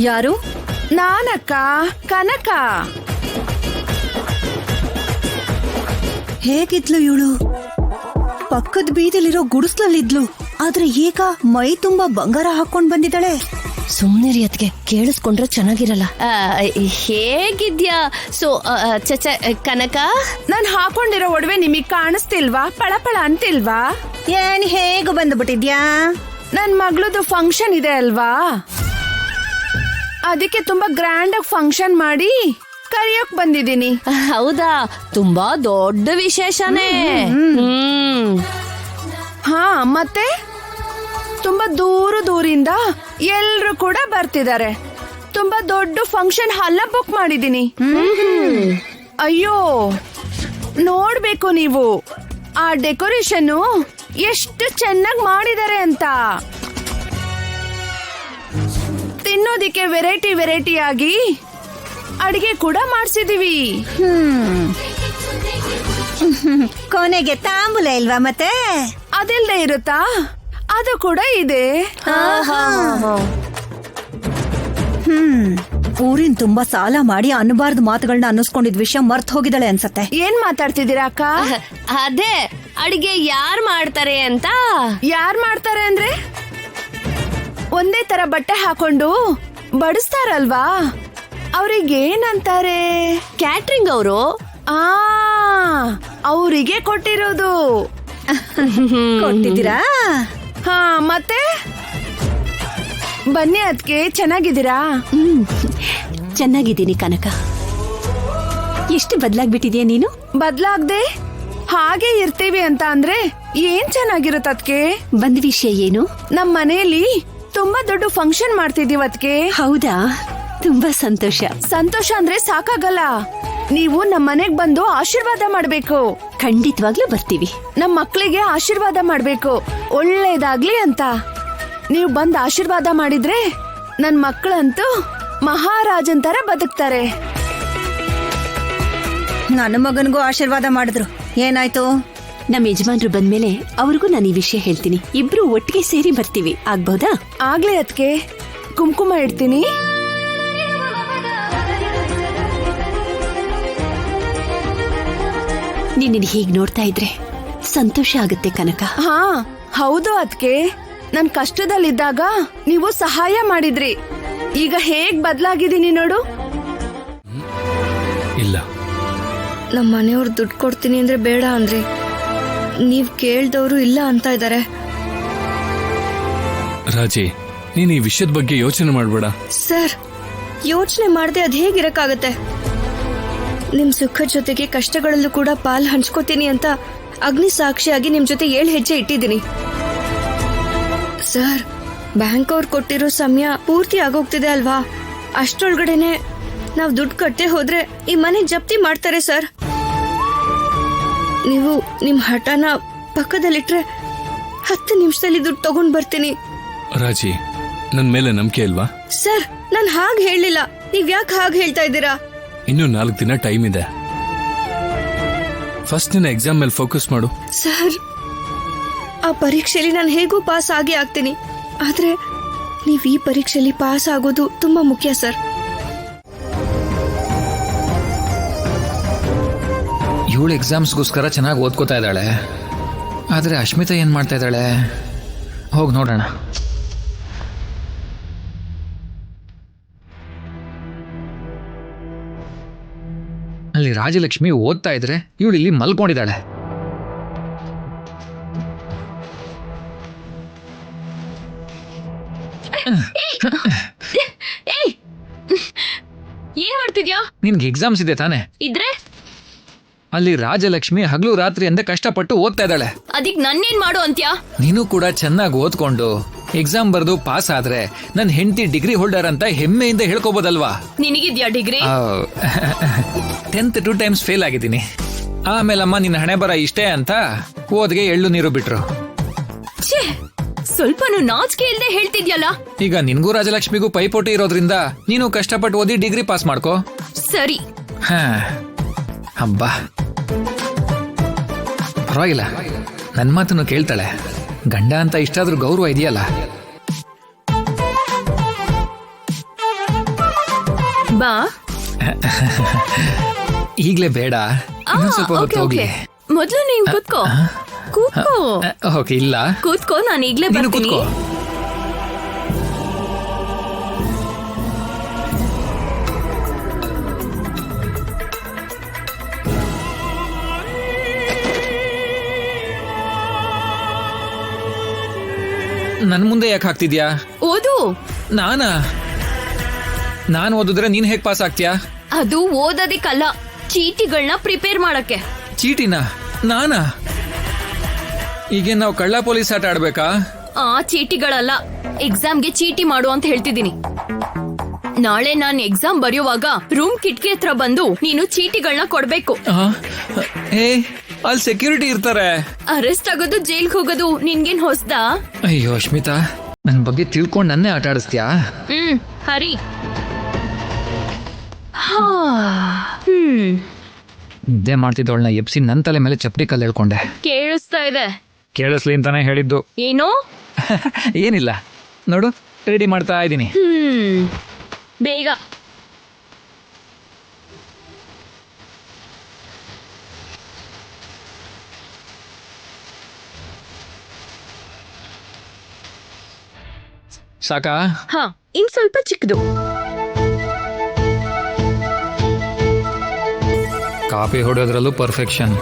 ಯಾರು? ನಾನಕ್ಕ, ಕನಕ. ಹೇಗಿದ್ಲು ಇವಳು? ಪಕ್ಕದ ಬೀದಿಲಿರೋ ಗುಡಿಸ್ಲಲ್ಲಿದ್ಲು, ಆದ್ರೆ ಈಗ ಮೈ ತುಂಬಾ ಬಂಗಾರ ಹಾಕೊಂಡ್ ಬಂದಿದ್ದಾಳೆ. ಸುಮ್ನಿರಿ ಅದ್ಗೆ, ಕೇಳಿಸ್ಕೊಂಡ್ರೆ ಚೆನ್ನಾಗಿರಲ್ಲ. ಹೇಗಿದ್ಯಾ? ಕನಕ, ನಾನ್ ಹಾಕೊಂಡಿರೋ ಒಡವೆ ನಿಮಗ್ ಕಾಣಿಸ್ತಿಲ್ವಾ? ಪಳಪಳ ಅಂತಿಲ್ವಾ? ಏನ್ ಹೇಗ ಬಂದ್ಬಿಟ್ಟಿದ್ಯಾ? ನನ್ ಮಗಳದು ಫಂಕ್ಷನ್ ಇದೆ ಅಲ್ವಾ, ಅದಕ್ಕೆ ತುಂಬಾ ಗ್ರ್ಯಾಂಡ್ ಆಗಿ ಫಂಕ್ಷನ್ ಮಾಡಿ ಕರಿಯೋಕ್ ಬಂದಿದ್ದೀನಿ. ಹೌದಾ? ತುಂಬಾ ದೊಡ್ಡ ವಿಶೇಷನೇ. ಹಾ, ಮತ್ತೆ ತುಂಬಾ ದೂರದಿಂದ ಎಲ್ರು ಕೂಡ ಬರ್ತಿದ್ದಾರೆ. ತುಂಬಾ ದೊಡ್ಡ ಫಂಕ್ಷನ್ ಹಾಲ್ ಬುಕ್ ಮಾಡಿದೀನಿ. ಅಯ್ಯೋ, ನೋಡ್ಬೇಕು ನೀವು ಆ ಡೆಕೋರೇಷನ್ ಎಷ್ಟು ಚೆನ್ನಾಗಿ ಮಾಡಿದ್ದಾರೆ ಅಂತ. ತಿನ್ನೋದಿಕ್ಕೆ ವೆರೈಟಿ ವೆರೈಟಿ ಅಡಿಗೆ ಕೂಡ ಮಾಡ್ಸಿದೀವಿ. ಕೊನೆಗೆ ತಾಂಬೂಲ ಇಲ್ವಾ? ಮತ್ತೆ ಅದಿಲ್ದೆ ಇರುತ್ತಾ? ಅದು ಕೂಡ ಇದೆ. ಊರಿನ ತುಂಬಾ ಸಾಲ ಮಾಡಿ ಅನ್ನಬಾರ್ದು ಮಾತುಗಳನ್ನ ಅನ್ನಿಸ್ಕೊಂಡಿದ್ ವಿಷಯ ಮರ್ತ್ ಹೋಗಿದ್ದಾಳೆ ಅನ್ಸತ್ತೆ. ಏನ್ ಮಾತಾಡ್ತಿದ್ದೀರಾ ಅಕ್ಕ? ಅದೇ ಅಡಿಗೆ ಯಾರ್ ಮಾಡ್ತಾರೆ ಅಂತ. ಯಾರ್ ಮಾಡ್ತಾರೆ ಅಂದ್ರೆ ಒಂದೇ ತರ ಬಟ್ಟೆ ಹಾಕೊಂಡು ಬಡಿಸ್ತಾರಲ್ವಾ, ಅವ್ರಿಗೇನಂತಾರೆ? ಕ್ಯಾಟ್ರಿಂಗ್ ಅವರು. ಅವರಿಗೆ ಕೊಟ್ಟಿರೋದು. ಕೊಟ್ಟಿದ್ದೀರಾ? ಹಾ, ಮತ್ತೆ ಬನ್ನಿ ಅದ್ಕೆ. ಚೆನ್ನಾಗಿದ್ದೀರಾ? ಚೆನ್ನಾಗಿದ್ದೀನಿ ಕನಕ. ಎಷ್ಟು ಬದಲಾಗ್ಬಿಟ್ಟಿದ್ಯಾ ನೀನು? ಬದ್ಲಾಗ್ದೆ ಹಾಗೆ ಇರ್ತೀವಿ ಅಂತ ಅಂದ್ರೆ ಏನ್ ಚೆನ್ನಾಗಿರುತ್ತೆ ಅದ್ಕೆ. ಬಂದ್ ವಿಷಯ ಏನು? ನಮ್ ಮನೆಯಲ್ಲಿ ತುಂಬಾ ದೊಡ್ಡ ಫಂಕ್ಷನ್ ಮಾಡ್ತಿದೀವಿ ಅದ್ಕೆ. ಹೌದಾ? ತುಂಬಾ ಸಂತೋಷ. ಸಂತೋಷ ಅಂದ್ರೆ ಸಾಕಾಗಲ್ಲ, ನೀವು ನಮ್ ಮನೆಗ್ ಬಂದು ಆಶೀರ್ವಾದ ಮಾಡ್ಬೇಕು. ಖಂಡಿತವಾಗ್ಲೂ ಬರ್ತೀವಿ. ನಮ್ ಮಕ್ಳಿಗೆ ಆಶೀರ್ವಾದ ಮಾಡ್ಬೇಕು, ಒಳ್ಳೇದಾಗ್ಲಿ ಅಂತ. ನೀವು ಬಂದ್ ಆಶೀರ್ವಾದ ಮಾಡಿದ್ರೆ ನನ್ ಮಕ್ಕಳಂತೂ ಮಹಾರಾಜನ್ ತರ ಬದುಕ್ತಾರೆ. ನನ್ನ ಮಗನ್ಗೂ ಆಶೀರ್ವಾದ ಮಾಡಿದ್ರು. ಏನಾಯ್ತು? ನಮ್ಮ ಯಜಮಾನ್ರು ಬಂದ್ಮೇಲೆ ಅವ್ರಿಗೂ ನಾನು ಈ ವಿಷಯ ಹೇಳ್ತೀನಿ. ಇಬ್ರು ಒಟ್ಟಿಗೆ ಸೇರಿ ಬರ್ತೀವಿ, ಆಗ್ಬೋದಾ? ಆಗ್ಲೇ ಅದ್ಕೆ ಕುಂಕುಮ ಇಡ್ತೀನಿ. ನಿನ್ನ ಹೀಗ್ ನೋಡ್ತಾ ಇದ್ರೆ ಸಂತೋಷ ಆಗುತ್ತೆ ಕನಕ. ಹಾ ಹೌದು ಅದ್ಕೆ, ನನ್ ಕಷ್ಟದಲ್ಲಿದ್ದಾಗ ನೀವು ಸಹಾಯ ಮಾಡಿದ್ರಿ. ಈಗ ಹೇಗ್ ಬದ್ಲಾಗಿದ್ದೀನಿ ನೋಡು. ಇಲ್ಲ, ನಮ್ಮ ಮನೆಯವ್ರು ದುಡ್ಡು ಕೊಡ್ತೀನಿ ಅಂದ್ರೆ ಬೇಡ ಅಂದ್ರಿ. ನೀವ್ ಕೇಳ್ದವ್ರು ಇಲ್ಲ ಅಂತ ಇದ್ದಾರೆ. ರಾಜಿ, ನೀನ್ ಈ ವಿಷಯದ ಬಗ್ಗೆ ಯೋಚನೆ ಮಾಡ್ಬೇಡ. ಸರ್, ಯೋಚನೆ ಮಾಡದೆ ಅದ್ ಹೇಗಿರಕ್ಕಾಗತ್ತೆ? ನಿಮ್ ಸುಖದ ಜೊತೆಗೆ ಕಷ್ಟಗಳಲ್ಲೂ ಕೂಡ ಪಾಲ್ ಹಂಚ್ಕೋತೀನಿ ಅಂತ ಅಗ್ನಿ ಸಾಕ್ಷಿಯಾಗಿ ನಿಮ್ ಜೊತೆ 7 ಹೆಜ್ಜೆ ಇಟ್ಟಿದ್ದೀನಿ. ಸರ್, ಬ್ಯಾಂಕ್ ಅವ್ರು ಕೊಟ್ಟಿರೋ ಸಮಯ ಪೂರ್ತಿ ಆಗೋಗ್ತಿದೆ ಅಲ್ವಾ? ಅಷ್ಟರೊಳಗಡೆನೆ ನಾವ್ ದುಡ್ಡು ಕಟ್ಟದೆ ಹೋದ್ರೆ ಈ ಮನೆ ಜಪ್ತಿ ಮಾಡ್ತಾರೆ ಸರ್. ನೀವು ನಿಮ್ ಹಠನ ಪಕ್ಕದಲ್ಲಿಟ್ರೆ 10 ನಿಮಿಷದಲ್ಲಿ ದುಡ್ಡು ತಗೊಂಡ್ ಬರ್ತೀನಿ. ರಾಜಿ, ನನ್ ಮೇಲೆ ನಂಬಿಕೆ ಇಲ್ವಾ? ಸರ್, ನಾನ್ ಹಾಗೆ ಹೇಳಿಲ್ಲ. ನೀವ್ ಯಾಕೆ ಹಾಗೆ ಹೇಳ್ತಾ ಇದ್ದೀರಾ? ಇನ್ನು 4 ದಿನ ಟೈಮ್ ಇದೆ. ಫಸ್ಟ್ ನಿನ್ನ ಎಕ್ಸಾಮ್ ಮೇಲೆ ಫೋಕಸ್ ಮಾಡು. ಸರ್, ಆ ಪರೀಕ್ಷೆಯಲ್ಲಿ ನಾನು ಹೇಗೂ ಪಾಸ್ ಆಗೇ ಆಗ್ತೀನಿ. ಆದ್ರೆ ನೀವ್ ಈ ಪರೀಕ್ಷೆಯಲ್ಲಿ ಪಾಸ್ ಆಗೋದು ತುಂಬಾ ಮುಖ್ಯ ಸರ್. ಇವಳು ಎಕ್ಸಾಮ್ಸ್ಗೋಸ್ಕರ ಚೆನ್ನಾಗಿ ಓದ್ಕೋತಾ ಇದ್ದಾಳೆ. ಆದರೆ ಅಶ್ಮಿತಾ ಏನು ಮಾಡ್ತಾ ಇದ್ದಾಳೆ? ಹೋಗಿ ನೋಡೋಣ. ಅಲ್ಲಿ ರಾಜಲಕ್ಷ್ಮಿ ಓದ್ತಾ ಇದ್ರೆ ಇವಳು ಇಲ್ಲಿ ಮಲ್ಕೊಂಡಿದ್ದಾಳೆ. ಏನ್ ಮಾಡ್ತಿದ್ಯಾ? ನಿನ್ಗೆ ಎಕ್ಸಾಮ್ಸ್ ಇದೆ ತಾನೆ? ಇದ್ರೆ ಅಲ್ಲಿ ರಾಜಲಕ್ಷ್ಮಿ ಹಗಲು ರಾತ್ರಿ ಅಂದ ಕಷ್ಟಪಟ್ಟು ಓದ್ತಾ ಇದ್ದಾಳೆ. ಅದಕ್ ನನ್ನೇನ್ ಮಾಡು ಅಂತ್ಯಾ? ನೀನು ಕೂಡ ಚೆನ್ನಾಗಿ ಓದ್ಕೊಂಡು ಎಕ್ಸಾಮ್ ಬರೆದು ಪಾಸ್ ಆದ್ರೆ ನನ್ನ ಹೆಂಡತಿ ಡಿಗ್ರಿ ಹೋಲ್ಡರ್ ಅಂತ ಹೆಮ್ಮೆಯಿಂದ ಹೇಳ್ಕೋಬೋದಲ್ವಾ? ನಿನಗಿದ್ಯಾ ಡಿಗ್ರಿ? 10th 2 times ಫೇಲ್ ಆಗಿದ್ದೀನಿ. ಆಮೇಲಮ್ಮ ನಿನ್ನ ಹಣೆ ಬರ ಇಷ್ಟೇ ಅಂತ ಓದ್ಗೆ ಎಳ್ಳು ನೀರು ಬಿಟ್ರು. ಸ್ವಲ್ಪನು ನಾಚಿಕೆ ಇಲ್ದೆ ಹೇಳ್ತಿದ್ಯಲ್ಲ. ಈಗ ನಿನ್ಗೂ ರಾಜಲಕ್ಷ್ಮಿಗೂ ಪೈಪೋಟಿ ಇರೋದ್ರಿಂದ ನೀನು ಕಷ್ಟಪಟ್ಟು ಓದಿ ಡಿಗ್ರಿ ಪಾಸ್ ಮಾಡ್ಕೋ. ಸರಿ. ಹಬ್ಬ, ಪರವಾಗಿಲ್ಲ, ನನ್ನ ಮಾತನ್ನು ಕೇಳ್ತಾಳೆ. ಗಂಡ ಅಂತ ಇಷ್ಟಾದ್ರೂ ಗೌರವ ಇದೆಯಲ್ಲ. ಬಾ. ಈಗ್ಲೇ ಬೇಡ, ಇನ್ನೊಂದ್ ಸ್ವಲ್ಪ ಹೊತ್ತು ಹೋಗ್ಲಿ. ಮೊದ್ಲು ನೀನ್ ಕೂತ್ಕೋ. ಕೂತ್ಕೋ ಓಕೆ, ಇಲ್ಲ ಕೂತ್ಕೋ, ನಾನು ಈಗ್ಲೇ ನೀನು ಬರ್ತೀನಿ. ಕೂತ್ಕೋ. ನನ್ ಮುಂದೆ ಯಾಕೆ ಹಾಕ್ತಿದ್ಯಾ? ಓದು. ನಾನು ಓದಿದ್ರೆ ನೀನ್ ಹೇಗ್ ಪಾಸ್ ಆಗ್ತೀಯಾ? ಅದು ಓದೋದಿಕ್ಕಲ್ಲ, ಚೀಟಿಗಳನ್ನ ಪ್ರಿಪೇರ್ ಮಾಡಕ್ಕೆ. ಚೀಟಿನ? ನಾನಾ? ಈಗ ನಾವು ಕಳ್ಳ ಪೊಲೀಸ್ ಆಟ ಆಡ್ಬೇಕಾ? ಆ ಚೀಟಿಗಳಲ್ಲ, ಎಕ್ಸಾಮ್ಗೆ ಚೀಟಿ ಮಾಡು ಅಂತ ಹೇಳ್ತಿದ್ದೀನಿ. ನಾಳೆ ನಾನು ಎಕ್ಸಾಮ್ ಬರೆಯುವಾಗ ರೂಮ್ ಕಿಟಕಿ ಹತ್ರ ಬಂದು ನೀನು ಚೀಟಿಗಳನ್ನ ಕೊಡ್ಬೇಕು. ಏ, ಅಲ್ಲಿ ಸೆಕ್ಯೂರಿಟಿ ಇರ್ತಾರೆ. ಅರೆಸ್ಟ್ ಆಗೋದು, ಜೈಲ್ಗೆ ಹೋಗೋದು ನಿನ್ಗೇನ್ ಹೊಸ್ದಾ? ಅಯ್ಯೋ ಅಶ್ಮಿತಾ, ನನ್ ಬಗ್ಗೆ ತಿಳ್ಕೊಂಡ್ ನನ್ನೇ ಆಟ ಆಡಿಸ್ತೀಯಾ? ಹರಿ. ನಿದ್ದೆ ಮಾಡ್ತಿದ್ದವಳನ್ನ ಎಬ್ಸಿ ನನ್ ತಲೆ ಮೇಲೆ ಚಪ್ಪಡಿ ಕಲ್ಲು ಹೇಳ್ಕೊಂಡೆ. ಕೇಳಿಸ್ತಾ ಇದೆ. ಕೇಳಿಸ್ಲಿ ಅಂತಾನೆ ಹೇಳಿದ್ದು. ಏನು? ಏನಿಲ್ಲ, ನೋಡು ರೆಡಿ ಮಾಡ್ತಾ ಇದ್ದೀನಿ. ಬೇಗ. ಸಾಕಾ? ಹಾ, ಇನ್ ಸ್ವಲ್ಪ ಚಿಕ್ಕದು. ಕಾಪಿ ಹೊಡೋದ್ರಲ್ಲೂ ಪರ್ಫೆಕ್ಷನ್.